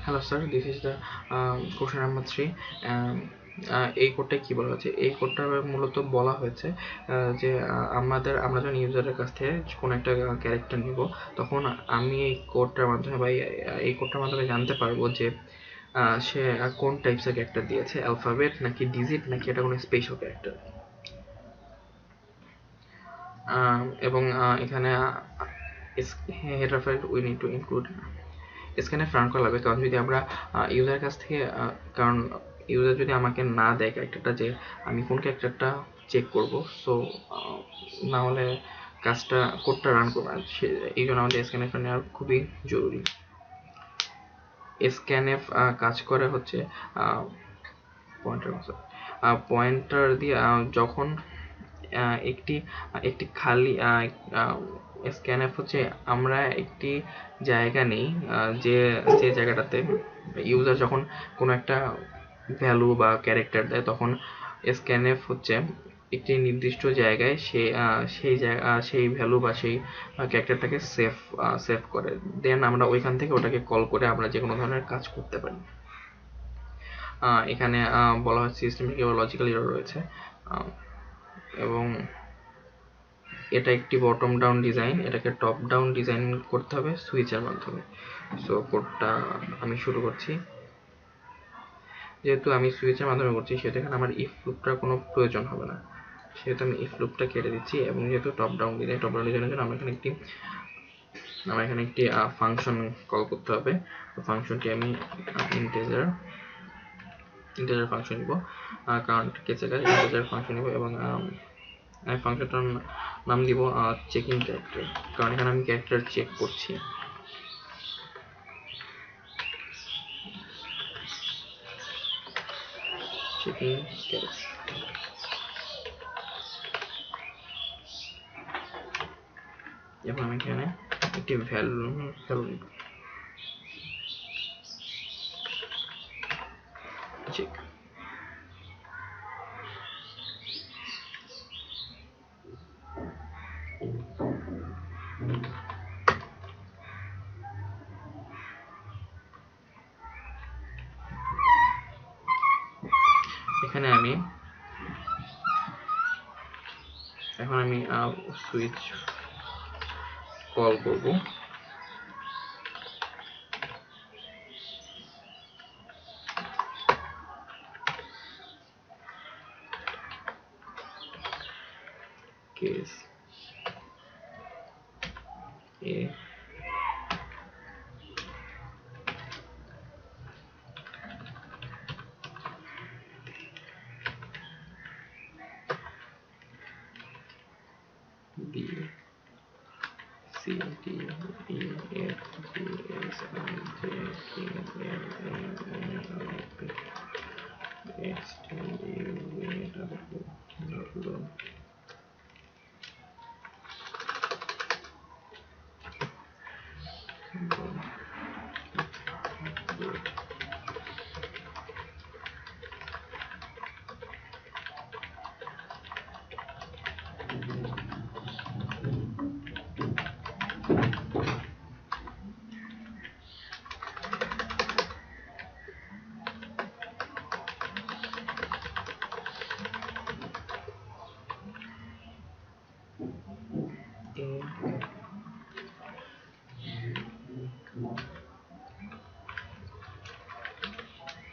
Hello sir, this is the question number 3. এই কোডটা কি বলা হয়েছে? এই কোডটা মূলত বলা হয়েছে যে আমরা যখন ইউজারের কাছ থেকে কোনো একটা ক্যারেক্টার নিব, তখন আমি এই কোডটার মাধ্যমে বা এই কোডটার মাধ্যমে জানতে পারবো যে সে কোন টাইপসের ক্যারেক্টার দিয়েছে, অ্যালফাবেট নাকি ডিজিট নাকি এটা কোনো স্পেশাল ক্যারেক্টার। এবং এখানে header file we need to include scanf run করা লাগবে, কারণ যদি আমরা ইউজারের কাছ থেকে, কারণ ইউজার যদি আমাকে না দেয় ক্যারেক্টারটা যে আমি কোন ক্যারেক্টারটা চেক করব, সো না হলে কাজটা কোডটা রান করবে না। এই জন্য আমাদের স্ক্যানএফ নেওয়া খুবই জরুরি। স্ক্যানএফ কাজ করে হচ্ছে পয়েন্টার দিয়ে, যখন একটি খালি স্ক্যানএফ হচ্ছে আমরা একটি জায়গা নেই, যে জায়গাটাতে ইউজার যখন কোনো একটা ভ্যালু বা ক্যারেক্টার দেয়, তখন স্ক্যানএফ হচ্ছে একটি নির্দিষ্ট জায়গায় সেই ভ্যালু বা সেই ক্যারেক্টারটাকে সেভ করে, দেন আমরা ওইখান থেকে ওটাকে কল করে আমরা যে কোনো ধরনের কাজ করতে পারি। এখানে বলা হচ্ছে সিস্টেমে কেবল লজিক্যাল এরর রয়েছে, এবং এটা একটি বটম ডাউন ডিজাইন, এটাকে টপ ডাউন ডিজাইন করতে হবে সুইচের মাধ্যমে। সো কোডটা আমি শুরু করছি। যেহেতু আমি সুইচের মাধ্যমে করছি, সেহেতু এখানে আমার ইফ লুপটার কোনো প্রয়োজন হবে না, সেহেতু আমি ইফ লুপটা কেটে দিচ্ছি। এবং যেহেতু টপ ডাউন ডিজাইনের জন্য আমার এখানে একটি ফাংশন কল করতে হবে। ফাংশনটি আমি ইন্টিজার ফাংশন নিব, কারণ কেসে কাজ ইন্টিজার ফাংশন নিব, এবং আমি ফাংশনটার নাম দিব চেকিং ক্যারেক্টার, কারণ এখানে আমি ক্যারেক্টার চেক করছি। চেকিং ক্যারেক্টার, এবং আমি এখানে একটি ভ্যালু নিব চেক। এখানে এখন আমি সুইচ কল করব। Case A B C D E F G H I J K L M N O P X T U V W.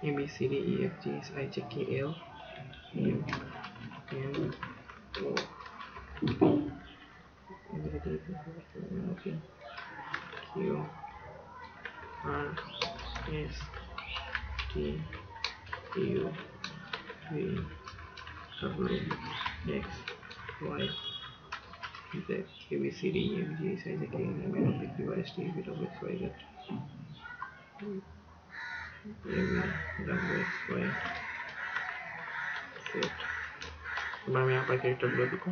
A B C D E F G H I J K L M N O Q R S T U V W X Y Z. A B C D E F G H I J K L M N O P Q R S T U V W X Y Z. এবার আমি আপনার ক্যারেক্টারগুলো দিব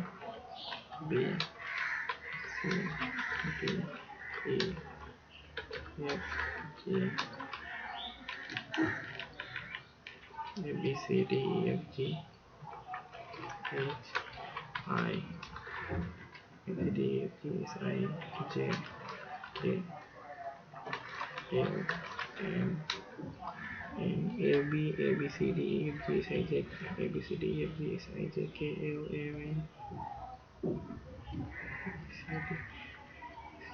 B C D E F G A B C D E F G H I A B C D E F G H I J K L M N A B C D E F G H I J A B C D E F G H I J K L M N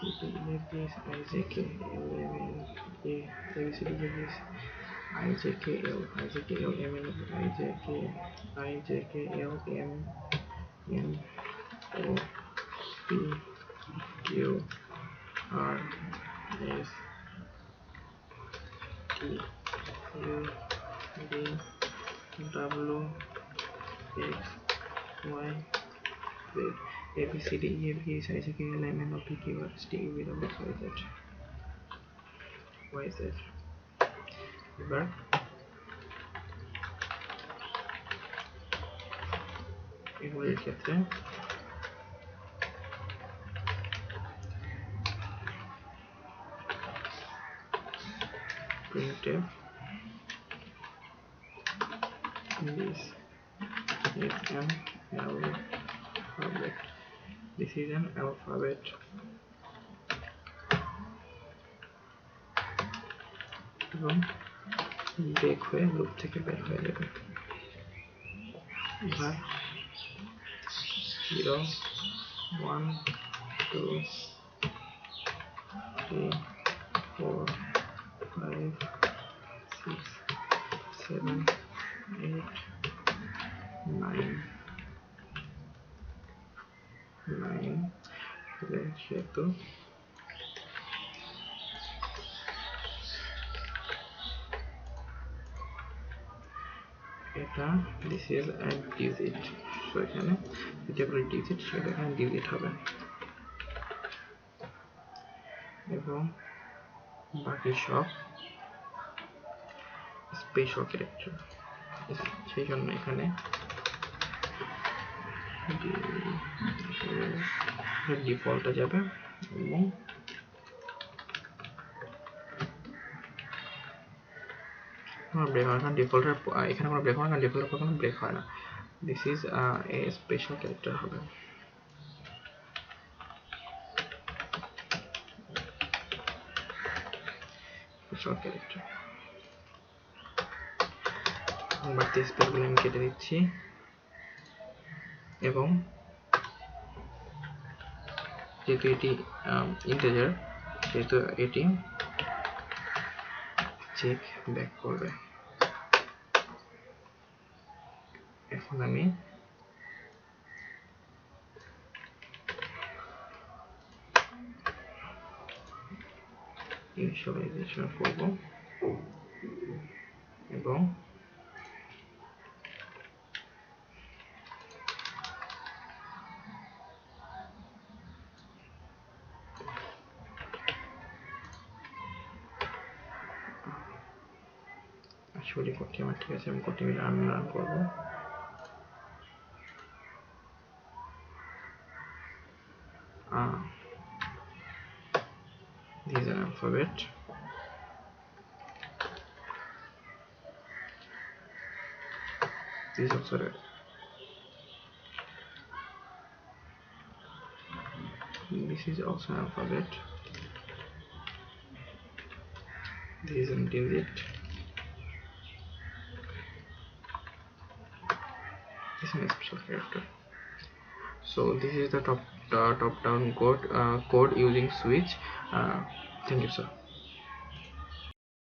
C D E F G H I J K L M N A B C D E F G I J K L M N I J K L M N O P Q R S T U V W X Y Z A B C D E F G H I J K L M N O P Q R S T U V W X Y Z এবার এগুলির ক্ষেত্রে printf this is an alphabet this is an alphabet এবং break হয়ে loop থেকে বের হয়ে যাবে এবার 0 1 2 3 4 5 6 7 8 9 সেহেতু এটা this is a digit so এখানে যেগুলো digit সেটা এখানে digit হবে এবং বাকি সব স্পেশাল ক্যারেক্টার সেই জন্য এখানে ডিফল্টে যাবে এবং ব্রেক হয় না ডিফল্টের এখানে কোনো ব্রেক হয় না ডিফল্টের পর কোনো ব্রেক হয় না this is a special character হবে স্পেশাল ক্যারেক্টার বাড়তি স্পেসগুলো আমি কেটে দিচ্ছি এবং যেহেতু এটি ইন্টিজার সেহেতু এটি চেক ব্যাক করবে এখন আমি ইনিশিয়ালাইজেশন করব এবং আসলে কোডটি আমার ঠিক আছে আমি কোডটি রান করব this is an alphabet this is also this is also an alphabet this is a digit this is a special character so this is the top down code using switch thank you sir